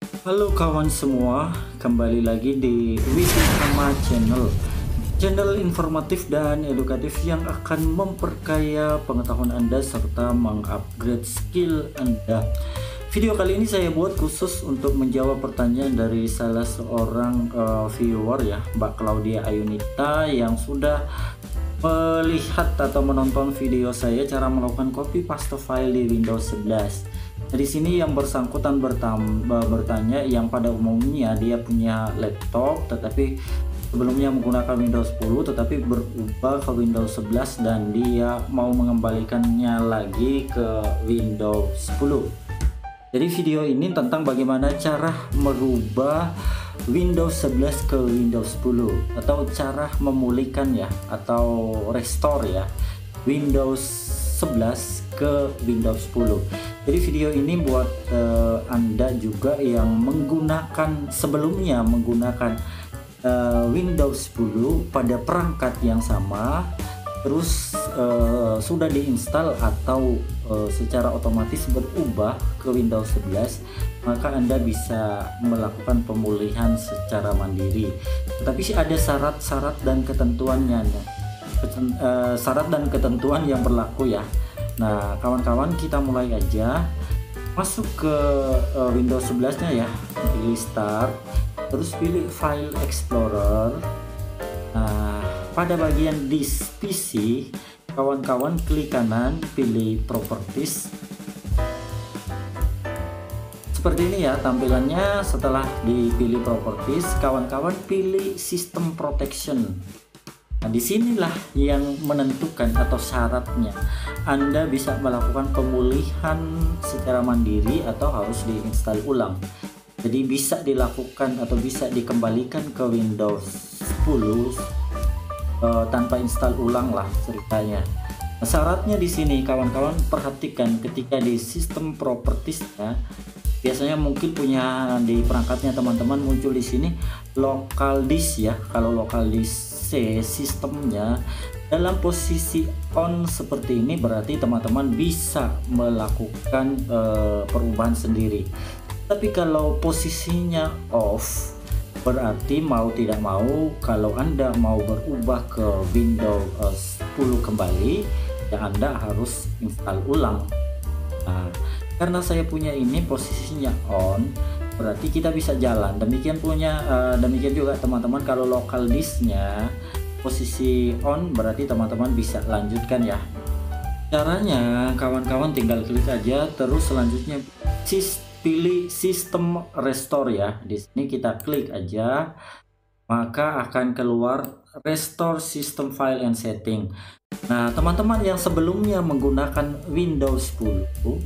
Halo kawan semua, kembali lagi di Wisma channel informatif dan edukatif yang akan memperkaya pengetahuan Anda serta mengupgrade skill Anda. Video kali ini saya buat khusus untuk menjawab pertanyaan dari salah seorang viewer ya, Mbak Claudia Ayunita, yang sudah melihat atau menonton video saya cara melakukan copy paste file di Windows 11. Di sini yang bersangkutan bertanya yang pada umumnya dia punya laptop tetapi sebelumnya menggunakan Windows 10 tetapi berubah ke Windows 11 dan dia mau mengembalikannya lagi ke Windows 10. Jadi video ini tentang bagaimana cara merubah Windows 11 ke Windows 10 atau cara memulihkan ya atau restore ya Windows 11 ke Windows 10. Jadi video ini buat Anda juga yang sebelumnya menggunakan Windows 10 pada perangkat yang sama, terus sudah diinstal atau secara otomatis berubah ke Windows 11, maka Anda bisa melakukan pemulihan secara mandiri. Tetapi ada syarat-syarat dan ketentuannya, syarat dan ketentuan yang berlaku ya. Nah kawan-kawan, kita mulai aja. Masuk ke Windows 11 nya ya, pilih Start, terus pilih File Explorer. Nah pada bagian Disk PC, kawan-kawan klik kanan, pilih Properties. Seperti ini ya tampilannya. Setelah dipilih Properties, kawan-kawan pilih System Protection. Nah, disinilah yang menentukan atau syaratnya Anda bisa melakukan pemulihan secara mandiri atau harus diinstal ulang. Jadi bisa dilakukan atau bisa dikembalikan ke Windows 10 tanpa install ulang lah ceritanya. Nah, syaratnya di sini kawan-kawan perhatikan ketika di sistem propertiesnya, biasanya mungkin punya di perangkatnya teman-teman muncul di sini local disk ya. Kalau local disk sistemnya dalam posisi on seperti ini, berarti teman-teman bisa melakukan perubahan sendiri. Tapi kalau posisinya off, berarti mau tidak mau kalau Anda mau berubah ke Windows 10 kembali ya Anda harus install ulang. Nah, karena saya punya ini posisinya on, berarti kita bisa jalan. Demikian juga teman-teman kalau local disknya posisi on, berarti teman-teman bisa lanjutkan ya. Caranya kawan-kawan tinggal klik aja, terus selanjutnya pilih sistem restore ya. Di sini kita klik aja, maka akan keluar restore system file and setting. Nah teman-teman yang sebelumnya menggunakan Windows 10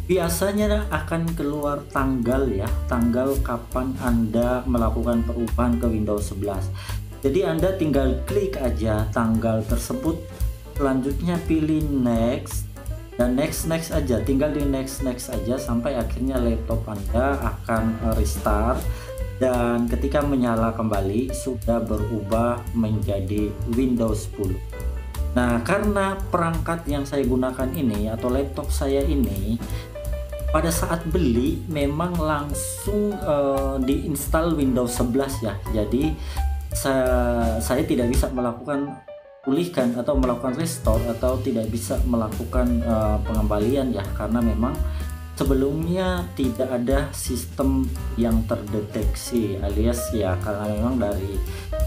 biasanya akan keluar tanggal ya, tanggal kapan Anda melakukan perubahan ke Windows 11. Jadi Anda tinggal klik aja tanggal tersebut, selanjutnya pilih next dan next aja, tinggal di next aja sampai akhirnya laptop Anda akan restart dan ketika menyala kembali sudah berubah menjadi Windows 10. Nah karena perangkat yang saya gunakan ini atau laptop saya ini pada saat beli memang langsung diinstal Windows 11 ya. Jadi saya tidak bisa melakukan pulihkan atau melakukan restore atau tidak bisa melakukan pengembalian ya, karena memang sebelumnya tidak ada sistem yang terdeteksi, alias ya karena memang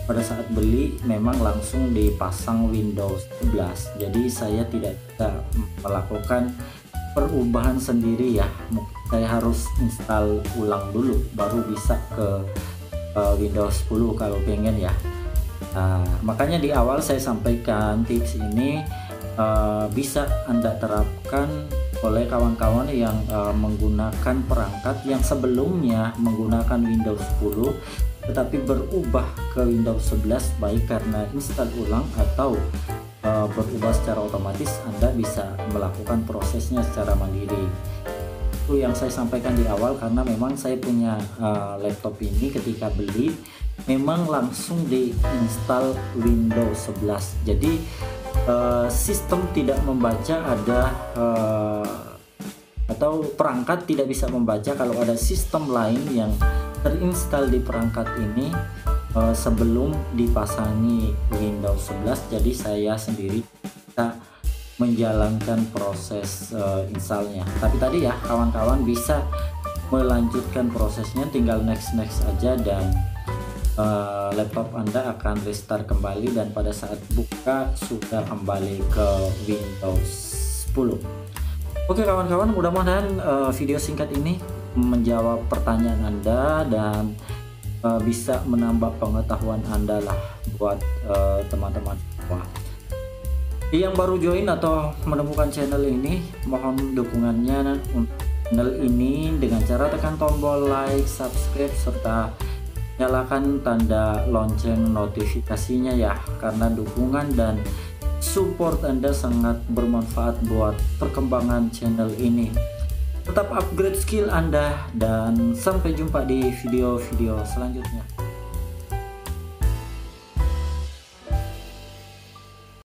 pada saat beli memang langsung dipasang Windows 11. Jadi saya tidak bisa melakukan perubahan sendiri ya, saya harus install ulang dulu baru bisa ke Windows 10 kalau pengen ya. Nah, makanya di awal saya sampaikan tips ini bisa Anda terapkan oleh kawan-kawan yang menggunakan perangkat yang sebelumnya menggunakan Windows 10 tetapi berubah ke Windows 11, baik karena install ulang atau berubah secara otomatis. Anda bisa melakukan prosesnya secara mandiri. Itu yang saya sampaikan di awal karena memang saya punya laptop ini ketika beli memang langsung diinstal Windows 11. Jadi sistem tidak membaca ada atau perangkat tidak bisa membaca kalau ada sistem lain yang terinstall di perangkat ini sebelum dipasangi Windows 11. Jadi saya sendiri bisa menjalankan proses installnya. Tapi tadi ya kawan-kawan bisa melanjutkan prosesnya, tinggal next aja dan laptop Anda akan restart kembali dan pada saat buka sudah kembali ke Windows 10. Oke kawan-kawan, mudah-mudahan video singkat ini menjawab pertanyaan Anda dan bisa menambah pengetahuan Anda lah buat teman-teman semua. Yang baru join atau menemukan channel ini, mohon dukungannya untuk channel ini dengan cara tekan tombol like, subscribe, serta nyalakan tanda lonceng notifikasinya ya, karena dukungan dan support Anda sangat bermanfaat buat perkembangan channel ini. Tetap upgrade skill Anda dan sampai jumpa di video-video selanjutnya.